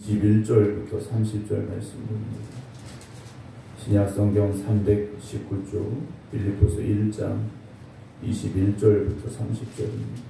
21절부터 30절 말씀입니다. 신약성경 319쪽 빌립보서 1장 21절부터 30절입니다.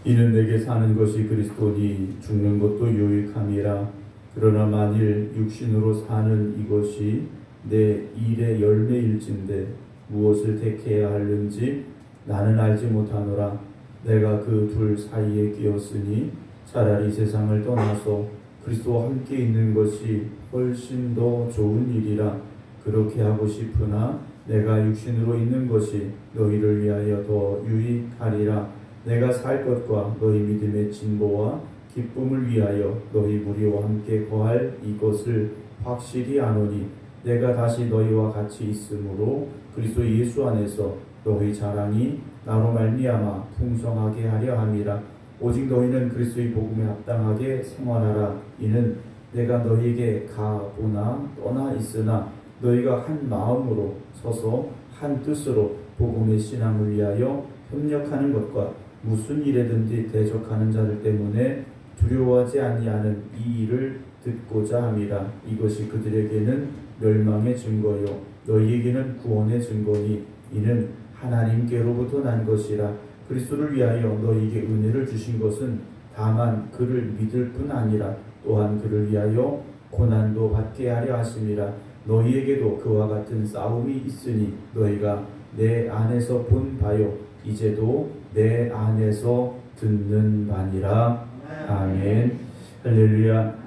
이는 내게 사는 것이 그리스도니 죽는 것도 유익함이라. 그러나 만일 육신으로 사는 이것이 내 일의 열매일진데 무엇을 택해야 하는지 나는 알지 못하노라. 내가 그 둘 사이에 끼었으니 차라리 세상을 떠나서 그리스도와 함께 있는 것이 훨씬 더 좋은 일이라. 그렇게 하고 싶으나 내가 육신으로 있는 것이 너희를 위하여 더 유익하리라. 내가 살 것과 너희 믿음의 진보와 기쁨을 위하여 너희 무리와 함께 거할 이것을 확실히 아노니 내가 다시 너희와 같이 있으므로 그리스도 예수 안에서 너희 자랑이 나로 말미암아 풍성하게 하려 함이라. 오직 너희는 그리스도의 복음에 합당하게 생활하라. 이는 내가 너희에게 가보나 떠나 있으나 너희가 한 마음으로 서서 한 뜻으로 복음의 신앙을 위하여 협력하는 것과 무슨 일에든지 대적하는 자들 때문에 두려워하지 아니하는 이 일을 듣고자 함이라. 이것이 그들에게는 멸망의 증거요 너희에게는 구원의 증거니 이는 하나님께로부터 난 것이라. 그리스도를 위하여 너희에게 은혜를 주신 것은 다만 그를 믿을 뿐 아니라 또한 그를 위하여 고난도 받게 하려 하심이라. 너희에게도 그와 같은 싸움이 있으니 너희가 내 안에서 본 바요 이제도 내 안에서 듣는 바니라. 아멘. 할렐루야.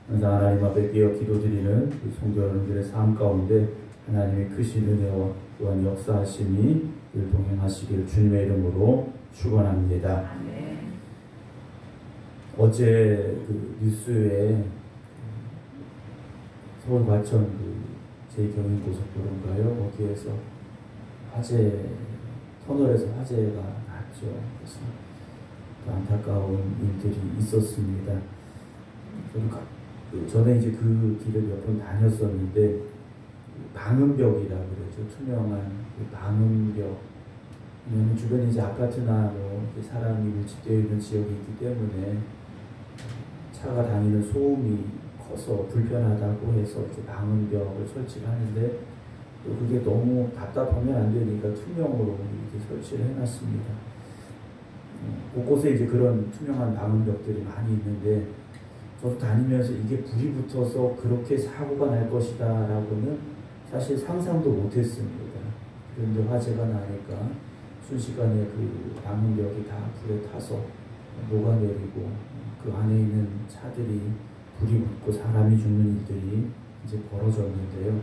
항상 하나님 앞에 깨어 기도드리는 성도 여러분들의 삶 가운데 하나님의 크신 은혜와 또한 역사하심이 늘 동행하시기를 주님의 이름으로 축원합니다. 어제 그 뉴스에 서울 과천 제2경인고속도로인가요? 거기에서 터널에서 화재가 났죠. 그래서 안타까운 일들이 있었습니다. 저도 전에 이제 그 길을 몇 번 다녔었는데 방음벽이라 그러죠. 투명한 방음벽. 왜냐면 주변에 이제 아파트나 사람이 밀집되어 있는 지역이 있기 때문에 차가 다니는 소음이 커서 불편하다고 해서 이제 방음벽을 설치를 하는데 또 그게 너무 답답하면 안 되니까 투명으로 이렇게 설치를 해놨습니다. 곳곳에 이제 그런 투명한 방음벽들이 많이 있는데 저도 다니면서 이게 불이 붙어서 그렇게 사고가 날 것이다 라고는 사실 상상도 못했습니다. 그런데 화재가 나니까 순식간에 그 방음벽이 다 불에 타서 녹아내리고 그 안에 있는 차들이 불이 붙고 사람이 죽는 일들이 이제 벌어졌는데요.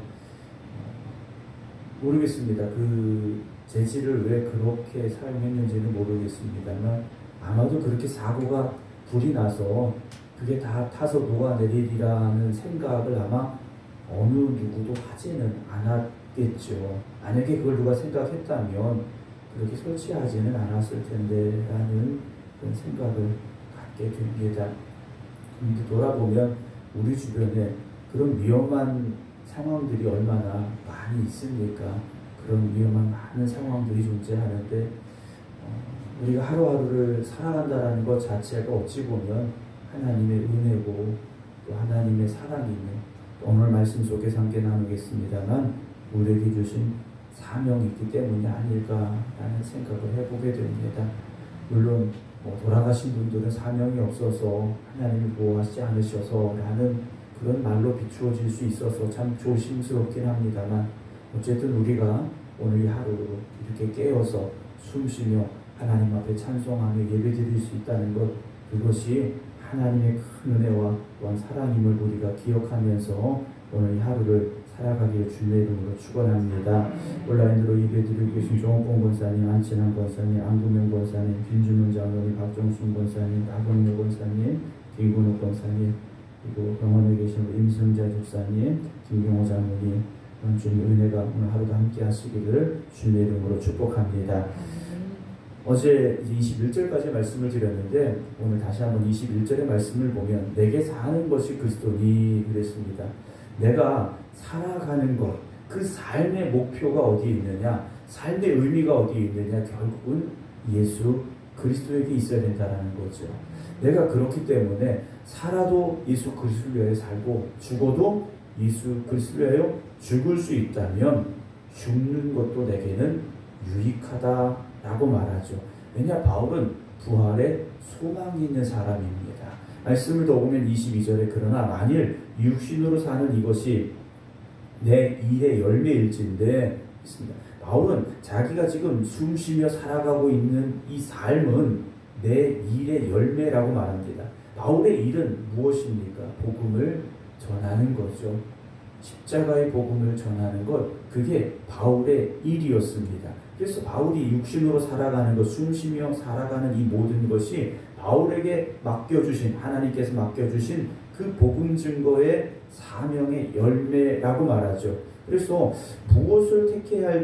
모르겠습니다. 그 재질을 왜 그렇게 사용했는지는 모르겠습니다만 아마도 그렇게 사고가 불이 나서 그게 다 타서 녹아내리리라는 생각을 아마 어느 누구도 하지는 않았겠죠. 만약에 그걸 누가 생각했다면 그렇게 설치하지는 않았을 텐데 라는 그런 생각을 갖게 됩니다. 근데 돌아보면 우리 주변에 그런 위험한 상황들이 얼마나 많이 있습니까? 그런 위험한 많은 상황들이 존재하는데 우리가 하루하루를 살아간다는 것 자체가 어찌 보면 하나님의 은혜고 또 하나님의 사랑이 있는 오늘 말씀 속에서 함께 나누겠습니다만 우리에게 주신 사명이 있기 때문이 아닐까라는 생각을 해보게 됩니다. 물론 돌아가신 분들은 사명이 없어서 하나님이 보호하지 않으셔서 라는 그런 말로 비추어질 수 있어서 참 조심스럽긴 합니다만 어쨌든 우리가 오늘 이 하루를 이렇게 깨어서 숨쉬며 하나님 앞에 찬송하며 예배드릴 수 있다는 것, 그것이 하나님의 큰 은혜와 또한 사랑임을 우리가 기억하면서 오늘 이 하루를 살아가기를 주님의 이름으로 축원합니다. 온라인으로 예배드리고 계신 조홍권 권사님, 안친환 권사님, 안구명 권사님, 김준훈 장로님, 박정순 권사님, 박원효 권사님, 김근욱 권사님, 그리고 병원에 계신 임승자 집사님, 김경호 장로님, 주님의 은혜가 오늘 하루도 함께 하시기를 주님의 이름으로 축복합니다. 어제 21절까지 말씀을 드렸는데 오늘 다시 한번 21절의 말씀을 보면 내게 사는 것이 그리스도니 그랬습니다. 내가 살아가는 것, 그 삶의 목표가 어디에 있느냐, 삶의 의미가 어디에 있느냐, 결국은 예수 그리스도에게 있어야 된다는 거죠. 내가 그렇기 때문에 살아도 예수 그리스도를 위하여 살고 죽어도 예수 그리스도를 위하여 죽을 수 있다면 죽는 것도 내게는 유익하다라고 말하죠. 왜냐, 바울은 부활에 소망이 있는 사람입니다. 말씀을 더 보면 22절에 그러나 만일 육신으로 사는 이것이 내 일의 열매일진데 있습니다. 바울은 자기가 지금 숨쉬며 살아가고 있는 이 삶은 내 일의 열매라고 말합니다. 바울의 일은 무엇입니까? 복음을 전하는 거죠. 십자가의 복음을 전하는 것, 그게 바울의 일이었습니다. 그래서 바울이 육신으로 살아가는 것, 숨쉬며 살아가는 이 모든 것이 바울에게 맡겨주신, 하나님께서 맡겨주신 그 복음 증거의 사명의 열매라고 말하죠. 그래서 무엇을 택해야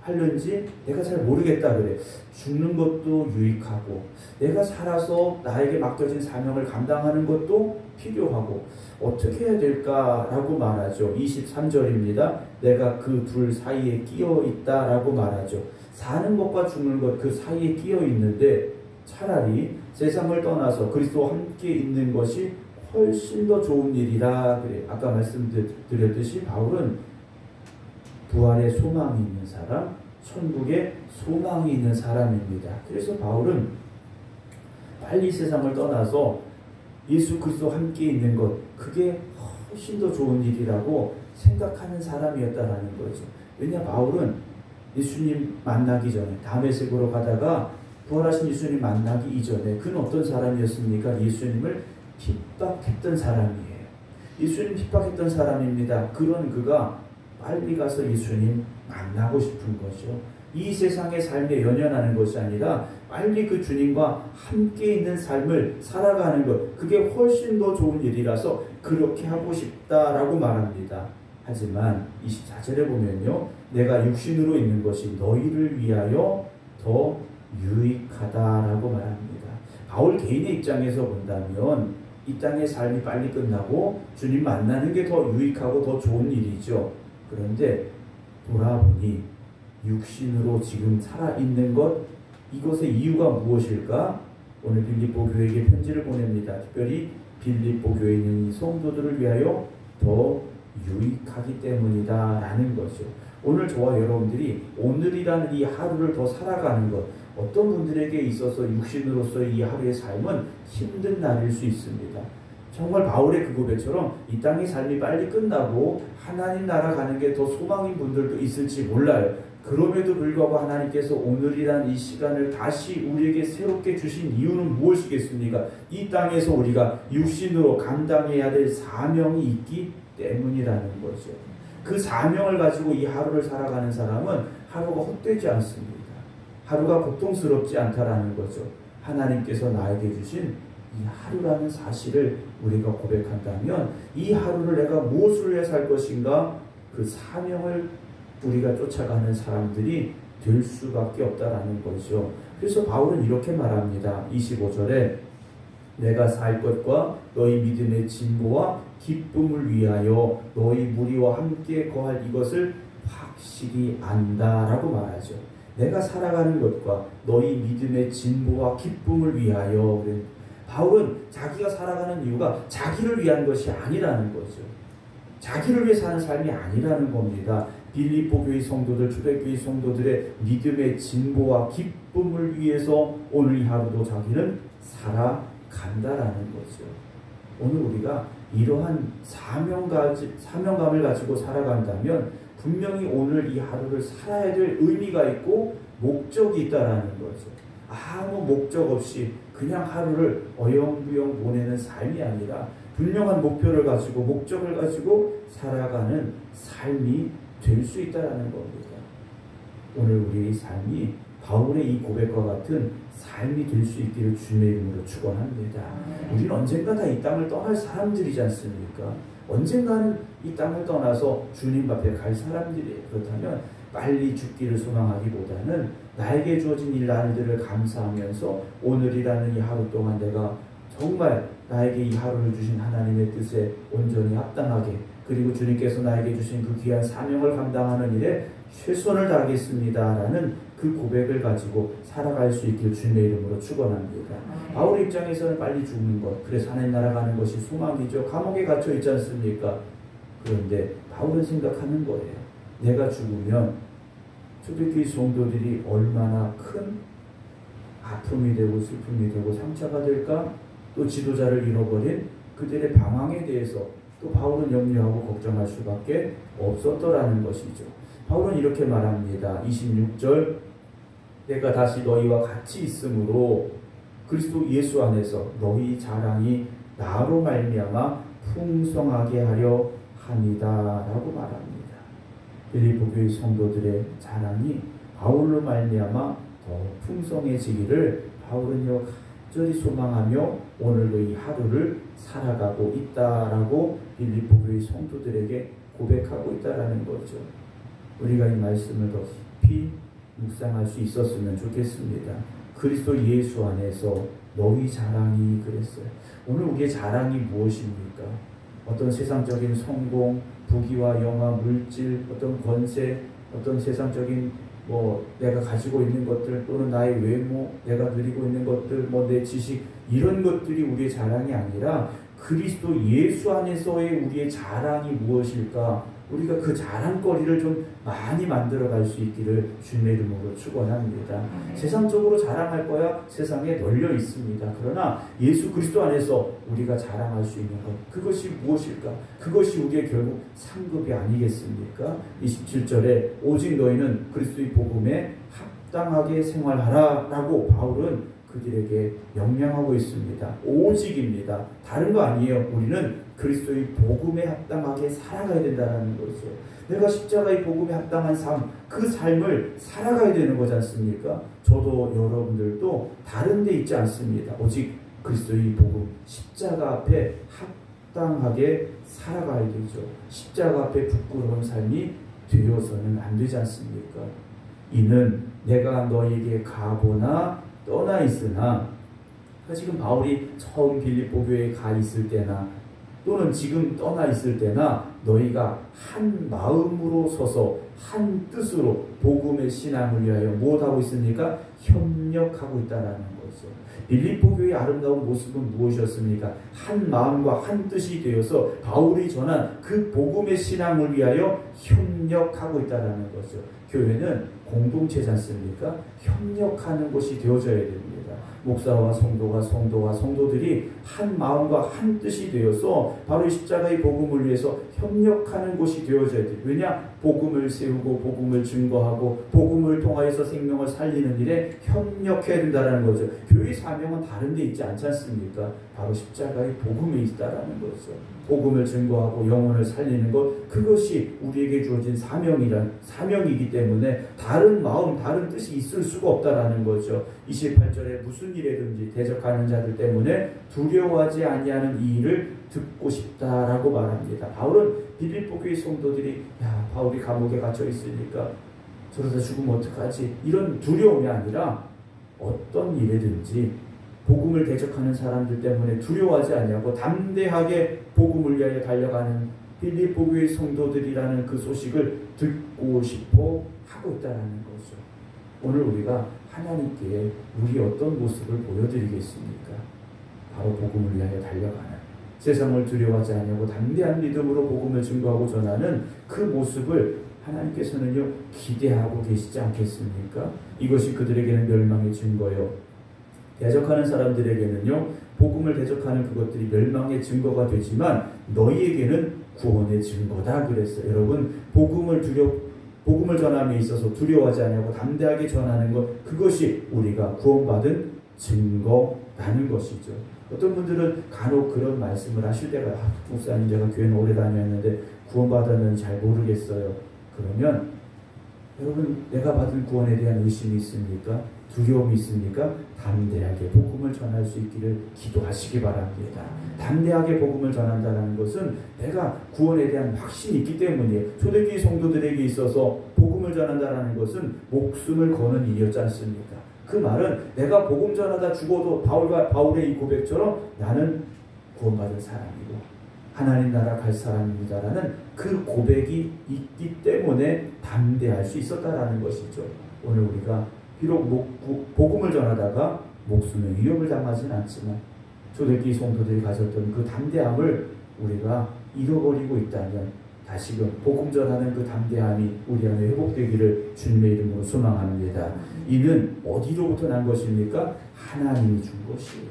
하는지 내가 잘 모르겠다 그래. 죽는 것도 유익하고 내가 살아서 나에게 맡겨진 사명을 감당하는 것도 필요하고 어떻게 해야 될까라고 말하죠. 23절입니다. 내가 그 둘 사이에 끼어 있다라고 말하죠. 사는 것과 죽는 것 그 사이에 끼어 있는데 차라리 세상을 떠나서 그리스도와 함께 있는 것이 훨씬 더 좋은 일이라 그래. 아까 말씀드렸듯이 바울은 부활에 소망이 있는 사람, 천국에 소망이 있는 사람입니다. 그래서 바울은 빨리 세상을 떠나서 예수 그리스도와 함께 있는 것, 그게 훨씬 더 좋은 일이라고 생각하는 사람이었다라는 거죠. 왜냐, 바울은 예수님 만나기 전에 다메섹으로 가다가 부활하신 예수님 만나기 이전에 그는 어떤 사람이었습니까? 예수님을 핍박했던 사람이에요. 예수님 핍박했던 사람입니다. 그런 그가 빨리 가서 예수님 만나고 싶은 거죠. 이 세상의 삶에 연연하는 것이 아니라 빨리 그 주님과 함께 있는 삶을 살아가는 것, 그게 훨씬 더 좋은 일이라서 그렇게 하고 싶다라고 말합니다. 하지만 24절에 보면요, 내가 육신으로 있는 것이 너희를 위하여 더 유익하다라고 말합니다. 바울 개인의 입장에서 본다면 이 땅의 삶이 빨리 끝나고 주님 만나는 게 더 유익하고 더 좋은 일이죠. 그런데 돌아보니 육신으로 지금 살아있는 것, 이것의 이유가 무엇일까? 오늘 빌립보 교회에게 편지를 보냅니다. 특별히 빌립보 교회에 있는 이 성도들을 위하여 더 유익하기 때문이다 라는 거죠. 오늘 저와 여러분들이 오늘이라는 이 하루를 더 살아가는 것, 어떤 분들에게 있어서 육신으로서 이 하루의 삶은 힘든 날일 수 있습니다. 정말 바울의 그 고백처럼 이 땅의 삶이 빨리 끝나고 하나님 나라 가는 게 더 소망인 분들도 있을지 몰라요. 그럼에도 불구하고 하나님께서 오늘이란 이 시간을 다시 우리에게 새롭게 주신 이유는 무엇이겠습니까? 이 땅에서 우리가 육신으로 감당해야 될 사명이 있기 때문이라는 거죠. 그 사명을 가지고 이 하루를 살아가는 사람은 하루가 헛되지 않습니다. 하루가 고통스럽지 않다라는 거죠. 하나님께서 나에게 주신 이 하루라는 사실을 우리가 고백한다면 이 하루를 내가 무엇을 위해 살 것인가, 그 사명을 우리가 쫓아가는 사람들이 될 수밖에 없다라는 거죠. 그래서 바울은 이렇게 말합니다. 25절에 내가 살 것과 너희 믿음의 진보와 기쁨을 위하여 너희 무리와 함께 거할 이것을 확실히 안다라고 말하죠. 내가 살아가는 것과 너희 믿음의 진보와 기쁨을 위하여. 바울은 자기가 살아가는 이유가 자기를 위한 것이 아니라는 거죠. 자기를 위해 사는 삶이 아니라는 겁니다. 빌립보 교회 성도들, 초대교회 성도들의 믿음의 진보와 기쁨을 위해서 오늘 이 하루도 자기는 살아간다라는 거죠. 오늘 우리가 이러한 사명감을 가지고 살아간다면 분명히 오늘 이 하루를 살아야 될 의미가 있고 목적이 있다라는 거죠. 아무 목적 없이 그냥 하루를 어영부영 보내는 삶이 아니라 분명한 목표를 가지고 목적을 가지고 살아가는 삶이 될 수 있다는 겁니다. 오늘 우리의 삶이 바울의 이 고백과 같은 삶이 될 수 있기를 주님의 이름으로 축원합니다. 우리는 언젠가 다 이 땅을 떠날 사람들이지 않습니까? 언젠가는 이 땅을 떠나서 주님 앞에 갈 사람들이에요. 그렇다면 빨리 죽기를 소망하기보다는 나에게 주어진 이 날들을 감사하면서 오늘이라는 이 하루 동안 내가 정말 나에게 이 하루를 주신 하나님의 뜻에 온전히 합당하게, 그리고 주님께서 나에게 주신 그 귀한 사명을 감당하는 일에 최선을 다하겠습니다라는 그 고백을 가지고 살아갈 수 있길 주님의 이름으로 축원합니다. 바울 입장에서는 빨리 죽는 것, 그래서 하나님 나라 가는 것이 소망이죠. 감옥에 갇혀 있지 않습니까? 그런데 바울은 생각하는 거예요. 내가 죽으면 초대교회 성도들이 얼마나 큰 아픔이 되고 슬픔이 되고 상처가 될까? 또 지도자를 잃어버린 그들의 방황에 대해서 또 바울은 염려하고 걱정할 수밖에 없었더라는 것이죠. 바울은 이렇게 말합니다. 26절, 내가 다시 너희와 같이 있으므로 그리스도 예수 안에서 너희 자랑이 나로 말미암아 풍성하게 하려 함이다 라고 말합니다. 빌립보 교회 성도들의 자랑이 바울로 말미암아 더 풍성해지기를 바울은요 간절히 소망하며 오늘도 이 하루를 살아가고 있다라고 빌립보 교회 성도들에게 고백하고 있다라는 거죠. 우리가 이 말씀을 더 깊이 묵상할 수 있었으면 좋겠습니다. 그리스도 예수 안에서 너희 자랑이 그랬어요. 오늘 우리의 자랑이 무엇입니까? 어떤 세상적인 성공, 부귀와 영화, 물질, 어떤 권세, 어떤 세상적인 내가 가지고 있는 것들 또는 나의 외모, 내가 누리고 있는 것들, 내 지식, 이런 것들이 우리의 자랑이 아니라 그리스도 예수 안에서의 우리의 자랑이 무엇일까? 우리가 그 자랑거리를 좀 많이 만들어갈 수 있기를 주님의 이름으로 축원합니다. 세상적으로 자랑할 거야 세상에 널려 있습니다. 그러나 예수 그리스도 안에서 우리가 자랑할 수 있는 것, 그것이 무엇일까? 그것이 우리의 결국 상급이 아니겠습니까? 27절에 오직 너희는 그리스도의 복음에 합당하게 생활하라 라고 바울은 그들에게 명령하고 있습니다. 오직입니다. 다른 거 아니에요. 우리는 그리스도의 복음에 합당하게 살아가야 된다는 거죠. 내가 십자가의 복음에 합당한 삶, 그 삶을 살아가야 되는 거지 않습니까? 저도 여러분들도 다른 데 있지 않습니다. 오직 그리스도의 복음, 십자가 앞에 합당하게 살아가야 되죠. 십자가 앞에 부끄러운 삶이 되어서는 안 되지 않습니까? 이는 내가 너에게 가보나 떠나 있으나, 지금 바울이 처음 빌립보 교회에 가 있을 때나 또는 지금 떠나 있을 때나 너희가 한 마음으로 서서 한 뜻으로 복음의 신앙을 위하여 무엇하고 있습니까? 협력하고 있다는 거죠. 빌립보 교회의 아름다운 모습은 무엇이었습니까? 한 마음과 한 뜻이 되어서 바울이 전한 그 복음의 신앙을 위하여 협력하고 있다는 거죠. 교회는 공동체지 않습니까? 협력하는 곳이 되어져야 됩니다. 목사와 성도들이 한 마음과 한 뜻이 되어서 바로 십자가의 복음을 위해서 협력하는 곳이 되어져야 돼요. 왜냐? 복음을 세우고 복음을 증거하고 복음을 통하여서 생명을 살리는 일에 협력해야 된다는 거죠. 교회의 사명은 다른 데 있지 않지 않습니까? 바로 십자가의 복음에 있다라는 거죠. 복음을 증거하고 영혼을 살리는 것, 그것이 우리에게 주어진 사명이기 때문에 다른 마음, 다른 뜻이 있을 수가 없다라는 거죠. 28절에 무슨 일에든지 대적하는 자들 때문에 두려워하지 아니하는 이 일을 듣고 싶다라고 말합니다. 바울은 빌립보 교회 성도들이 바울이 감옥에 갇혀 있으니까 저러다 죽으면 어떡하지? 이런 두려움이 아니라 어떤 일에든지 복음을 대적하는 사람들 때문에 두려워하지 아니하고 담대하게 복음을 위하여 달려가는 빌립보 교회 성도들이라는 그 소식을 듣고 싶어 하고 있다는 거죠. 오늘 우리가 하나님께 우리 어떤 모습을 보여드리겠습니까? 바로 복음을 위하여 달려가는, 세상을 두려워하지 아니하고 담대한 믿음으로 복음을 증거하고 전하는 그 모습을 하나님께서는요 기대하고 계시지 않겠습니까? 이것이 그들에게는 멸망의 증거요, 대적하는 사람들에게는요 복음을 대적하는 그것들이 멸망의 증거가 되지만 너희에게는 구원의 증거다 그랬어요. 여러분, 복음을 전함에 있어서 두려워하지 않고 담대하게 전하는 것, 그것이 우리가 구원받은 증거라는 것이죠. 어떤 분들은 간혹 그런 말씀을 하실 때가, 목사님 제가 교회는 오래 다녔는데 구원받았는지 잘 모르겠어요. 그러면 여러분, 내가 받은 구원에 대한 의심이 있습니까? 두려움이 있습니까? 담대하게 복음을 전할 수 있기를 기도하시기 바랍니다. 담대하게 복음을 전한다는 것은 내가 구원에 대한 확신이 있기 때문이에요. 초대교회 성도들에게 있어서 복음을 전한다는 것은 목숨을 거는 일이었지 않습니까? 그 말은 내가 복음 전하다 죽어도 바울의 이 고백처럼 나는 구원받은 사람이고 하나님 나라 갈 사람입니다라는 그 고백이 있기 때문에 담대할 수 있었다라는 것이죠. 오늘 우리가 비록 복음을 전하다가 목숨의 위협을 당하지는 않지만 초대기 성도들이 가졌던 그 담대함을 우리가 잃어버리고 있다면 다시금 복음 전하는 그 담대함이 우리 안에 회복되기를 주님의 이름으로 소망합니다. 이는 어디로부터 난 것입니까? 하나님이 준 것이에요.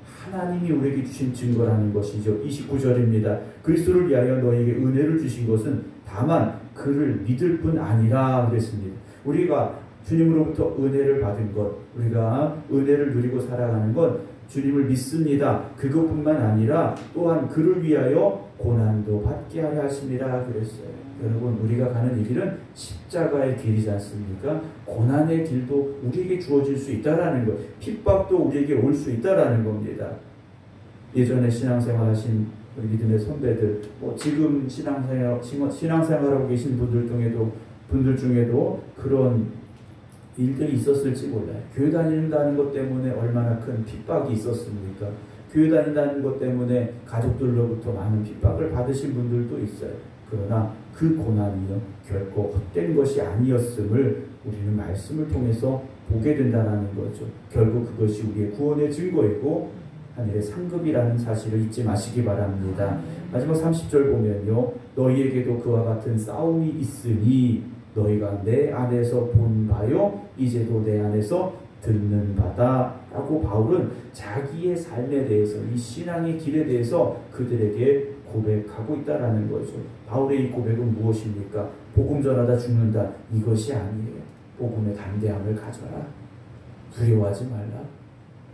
하나님이 우리에게 주신 증거라는 것이죠. 29절입니다. 그리스도를 위하여 너에게 은혜를 주신 것은 다만 그를 믿을 뿐 아니라 그랬습니다. 우리가 주님으로부터 은혜를 받은 것, 우리가 은혜를 누리고 살아가는 것, 주님을 믿습니다. 그것뿐만 아니라 또한 그를 위하여 고난도 받게 하려 하심이라 그랬어요. 여러분, 우리가 가는 이 길은 십자가의 길이지 않습니까? 고난의 길도 우리에게 주어질 수 있다라는 것, 핍박도 우리에게 올 수 있다라는 겁니다. 예전에 신앙생활 하신 우리 믿음의 선배들, 지금 신앙생활하고 계신 분들 중에도 그런 일들이 있었을지 몰라요. 교회 다닌다는 것 때문에 얼마나 큰 핍박이 있었습니까? 교회 다닌다는 것 때문에 가족들로부터 많은 핍박을 받으신 분들도 있어요. 그러나 그 고난이요 결코 헛된 것이 아니었음을 우리는 말씀을 통해서 보게 된다는 거죠. 결국 그것이 우리의 구원의 증거이고 하늘의 상급이라는 사실을 잊지 마시기 바랍니다. 마지막 30절 보면요, 너희에게도 그와 같은 싸움이 있으니 너희가 내 안에서 본 바요 이제도 내 안에서 듣는 바다 라고 바울은 자기의 삶에 대해서, 이 신앙의 길에 대해서 그들에게 고백하고 있다라는 거죠. 바울의 이 고백은 무엇입니까? 복음 전하다 죽는다, 이것이 아니에요. 복음의 담대함을 가져라. 두려워하지 말라.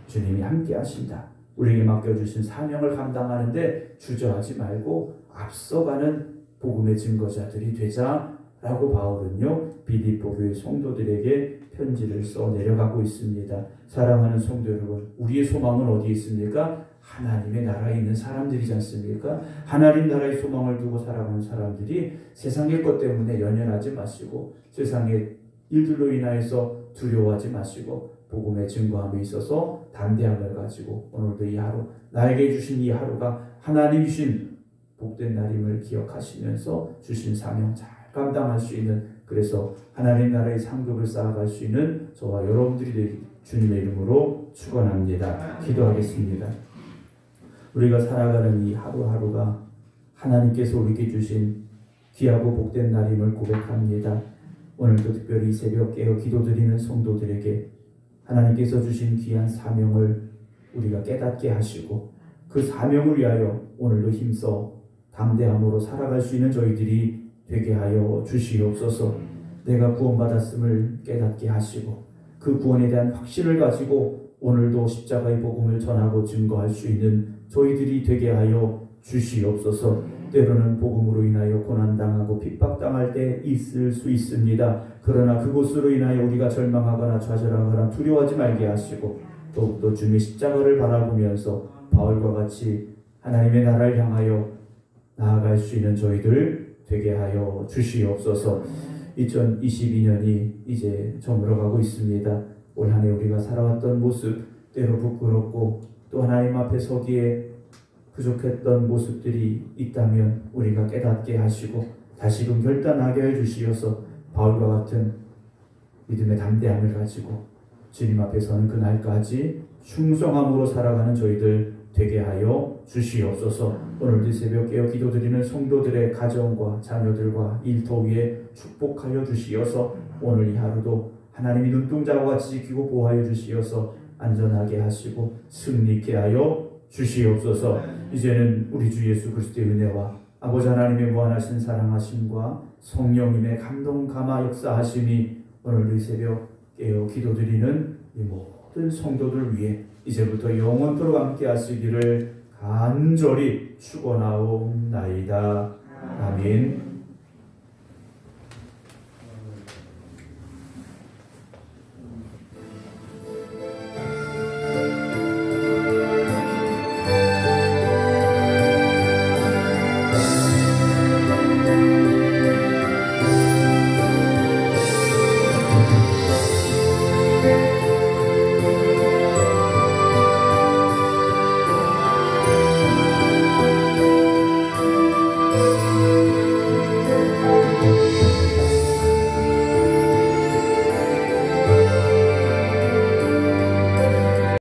주님이 함께 하신다. 우리에게 맡겨주신 사명을 감당하는데 주저하지 말고 앞서가는 복음의 증거자들이 되자 라고 바울은요 빌립보 교회 성도들에게 편지를 써 내려가고 있습니다. 사랑하는 성도 여러분, 우리의 소망은 어디에 있습니까? 하나님의 나라에 있는 사람들이지 않습니까? 하나님 나라의 소망을 두고 살아가는 사람들이 세상의 것 때문에 연연하지 마시고 세상의 일들로 인하여서 두려워하지 마시고 복음의 증거함에 있어서 담대함을 가지고 오늘도 이 하루, 나에게 주신 이 하루가 하나님 주신 복된 날임을 기억하시면서 주신 사명 잘 감당할 수 있는, 그래서 하나님 나라의 상급을 쌓아갈 수 있는 저와 여러분들이 되기 주님의 이름으로 축원합니다. 기도하겠습니다. 우리가 살아가는 이 하루하루가 하나님께서 우리에게 주신 귀하고 복된 날임을 고백합니다. 오늘도 특별히 새벽 깨어 기도드리는 성도들에게 하나님께서 주신 귀한 사명을 우리가 깨닫게 하시고 그 사명을 위하여 오늘도 힘써 담대함으로 살아갈 수 있는 저희들이 되게 하여 주시옵소서. 내가 구원받았음을 깨닫게 하시고 그 구원에 대한 확신을 가지고 오늘도 십자가의 복음을 전하고 증거할 수 있는 저희들이 되게 하여 주시옵소서. 때로는 복음으로 인하여 고난당하고 핍박당할 때 있을 수 있습니다. 그러나 그곳으로 인하여 우리가 절망하거나 좌절하거나 두려워하지 말게 하시고 더욱더 주님의 십자가를 바라보면서 바울과 같이 하나님의 나라를 향하여 나아갈 수 있는 저희들 되게 하여 주시옵소서. 2022년이 이제 저물어가고 있습니다. 올 한 해 우리가 살아왔던 모습, 때로 부끄럽고 또 하나님 앞에 서기에 부족했던 모습들이 있다면 우리가 깨닫게 하시고 다시금 결단하게 해주시어서 바울과 같은 믿음의 담대함을 가지고 주님 앞에 서는 그날까지 충성함으로 살아가는 저희들 되게 하여 주시옵소서. 오늘도 새벽 깨어 기도드리는 성도들의 가정과 자녀들과 일터 위에 축복하여 주시어서 오늘 이 하루도 하나님이 눈동자와 같이 지키고 보호하여 주시어서 안전하게 하시고 승리케 하여 주시옵소서. 이제는 우리 주 예수 그리스도의 은혜와 아버지 하나님의 무한하신 사랑하심과 성령님의 감동 감화 역사하심이 오늘도 이 새벽 깨어 기도드리는 이 모든 성도들 위해 이제부터 영원토록 함께 하시기를 간절히 축원하옵나이다. 아멘.